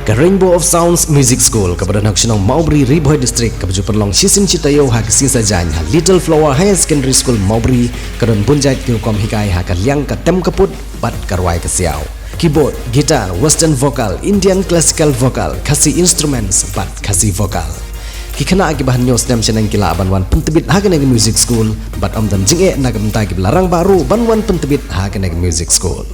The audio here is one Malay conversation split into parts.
ke Rainbow of Sounds Music School kepada nak senang Maubri Riboy District kepada perlong sisin citayo ha ke sisa jan ha Little Flower Higher Secondary School Maubri kadon bunjai tinukom hikai ha ka liang ka tem kaput bat karwai ke siau keyboard, gitar, western vocal, Indian classical vocal, kasi instruments bat kasi vocal kikana akibahan news nam senang kila banwan pentebit ha ke music school bat om dan jinge nak bentai ke larang baru banwan pentebit ha ke music school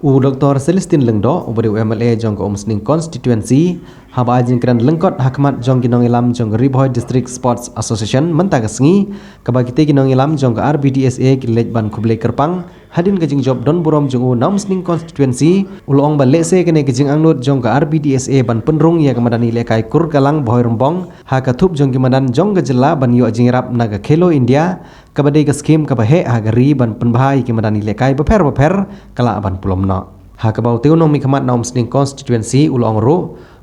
Dr. Celestine Lengdo ubari UMLA jong ke Omsning constituency haba ajin kran lengkot hakmat jong ginong ilam jong Riboy District Sports Association mentagasngi kabagite ginong ilam jong ke RBDSA kilej ban kublai kerpang hadin kejing job don burom jong Omsning constituency ulong ba lese kene kejing angnut jong ke RBDSA ban penrung ya kemadani lekai kur kalang boy rombong ha ka thup jong kimadan jong gejela ban yo jingrap naga Khelo India kabadai ke skim kabahe agari ban penbahai kimadani lekai beper kala ban pulomno ha kabau teuno mi khamat na Omsning constituency ulong ro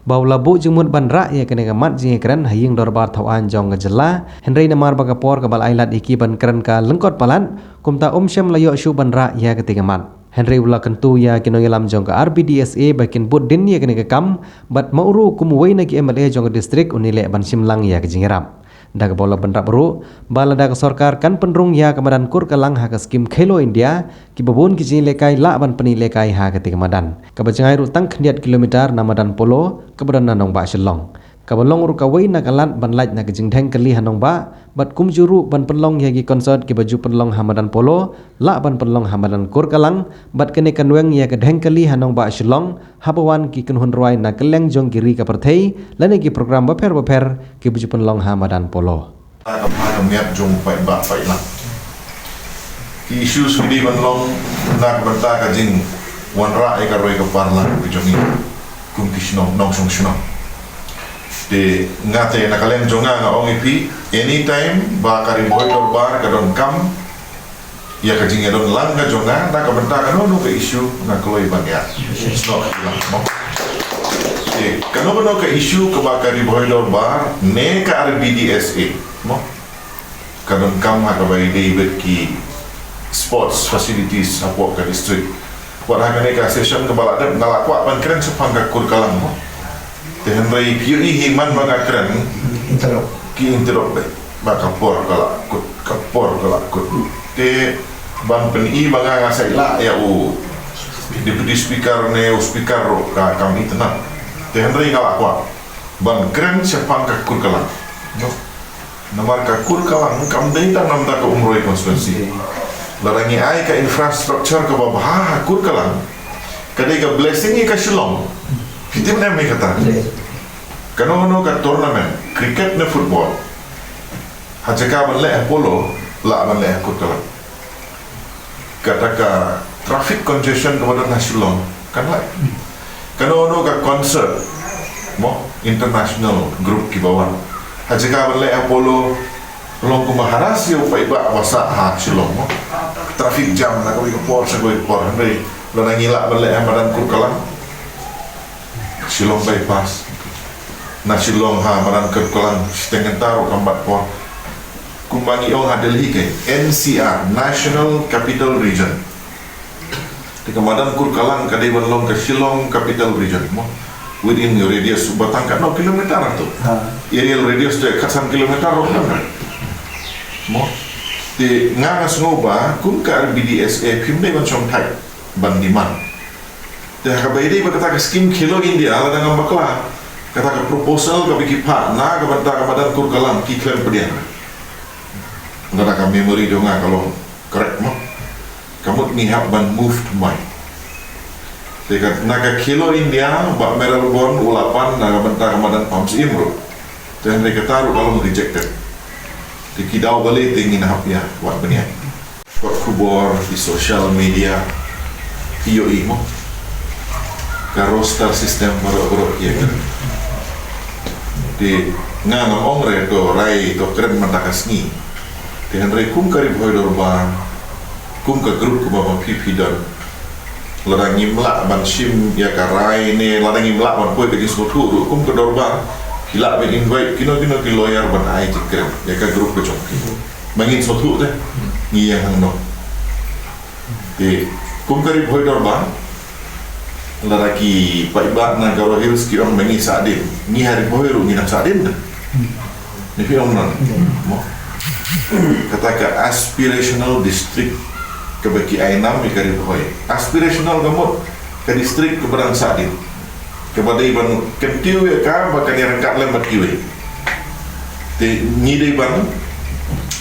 bau labu jumut ban ra ya kene kamat jinge kran haying dorbar thawan jong gejela henry namar bagapor kabal ailat iki ban kran ka lengkot palan kumta omsyam layo shu ban ra ya ketika mat Henry ula kentu ya kinongilam jong ke RBDSA bakin bud din ya kene kam bat mauru kumwei na ki MLA jong district unile ban simlang ya kejingeram dak bola benrak beru bala dak sarkar kan penrung ya kamadan kur kalang ha skim Khelo India ki babun ki jin lekai la ban pani lekai ha ketika madan kabajangai rutang khniat kilometer namadan polo kabadan nanong ba shelong kabalong ru kawai nak alat ban laj nak jing dheng kali hanong ba bat kum juru ban penlong ya ki concert ki baju penlong hamadan polo la ban penlong hamadan kur kalang bat kene kanweng ya ke dheng kali hanong ba shelong habawan ki kunhun ruai nak keleng jong kiri ka perthei lane ki program baper ki baju penlong hamadan polo miat jong pai ba pai na ki isu sudi penlong nak banta ka jing wan ra e ka roi ka parla ki jongi kum kishno nong song shno de ngate nakalem jonga nga ong ipi anytime ba kari boy dor bar kadon kam ya ka jinge don langa jonga na ka benta ka no ke issue na kloi bangya stop lang mo de kano ka issue ka ba kari boy dor bar ne ka RBDSA mo kadon kam ha ka ba David ki sports facilities apo ka district wala ka ne ka session ka bala dab nalakwa pan kren supang ka kurkalang mo Tehan rai piuri himan baga keren ki interop ba kapor kala kut te ban pen I baga ngasai la ya u deputy speaker ne speaker ro ka kami tenang tehan rai kala kwa ban keren sepang ka kur kala no namar ka kur kala kam dei ta nam ta ka umroi konstituensi larangi ai ka infrastructure ka ba ha kur kala kadai ka blessing I ka Shillong kita mana mereka kata, kano ka tournament, cricket ne football, hajaka banleh polo, la banleh kutala. Kata ka traffic congestion kepada nasional, kan lah. Kano ka concert, mo international group kibawan, hajaka banleh polo, long kumaharas yo paiba wasa ha Shillong mo. Traffic jam nak kau por segoi por, hari lorang ngilak banleh amaran kurkalang. Shillong bypass na Shillong ha maran kerkelang setengah taruh kambat po kumbangi ong ha Delhi ke NCR National Capital Region di kemadan kurkalang kadai banlong ke Shillong Capital Region mo within your radius batang ka 9 kilometer tu aerial radius tu kasan kilometer mo di ngangas ngoba kum ka RBDSA pimdai ban chong thai ban diman dah kabaidi berkata ke skim Khelo India ala dengan bakla kata ke proposal ke bagi partner ke banta ke badan kurkalang ki klaim pedian kata ke memory donga kalau correct mo kamu ni have ban moved mind dekat naga Khelo India bak meral bon ulapan naga banta ke badan pams imro dan mereka taruh kalau rejected di kidau balik tingin hap ya buat benian buat kubor di social media POI mo karo star system baru ya kan di ngang ongre to rai to keren matakas ni dengan rai kum kari boy dorba kum ka grup ku bapa pipi dan larang imla ban sim ya karai ne larang imla ban boy bagi sotu kum ka dorba hila ben invite kino ki lawyer ban ai keren ya ka grup ke chok mangin sotu deh ni yang no di kum kari boy dorba laraki paiba na garohir ski orang mengi sadin ni hari bohiru ni nak sadin dah ni film non kata ke aspirational district ke bagi ainam ikari bohoi aspirational gamut ke district ke berang sadin kepada iban kentiu ya ka bahkan yang kat lembat kiwe te ni dei ban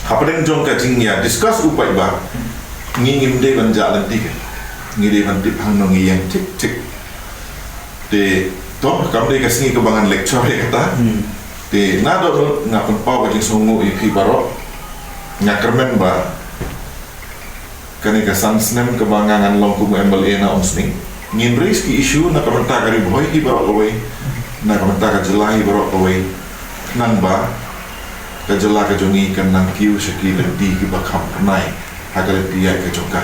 apa yang jong ka jingnya discuss upai ba ngingim dei ban jalan tiga ni dei ban tip hang nong yang cik te toh kam dei kasih kebangan lecture ya kata te nado ngapun pau ka jing sungu ipi baro nyakermen ba kani ka sansnem kebangangan longkung embel ena onsning ngin riski isu na kamenta kari boy hi baro away na kamenta ka jelahi baro away nang ba ka jela ka jongi kan nang kiu shaki di ki bakam nai agar dia ka joka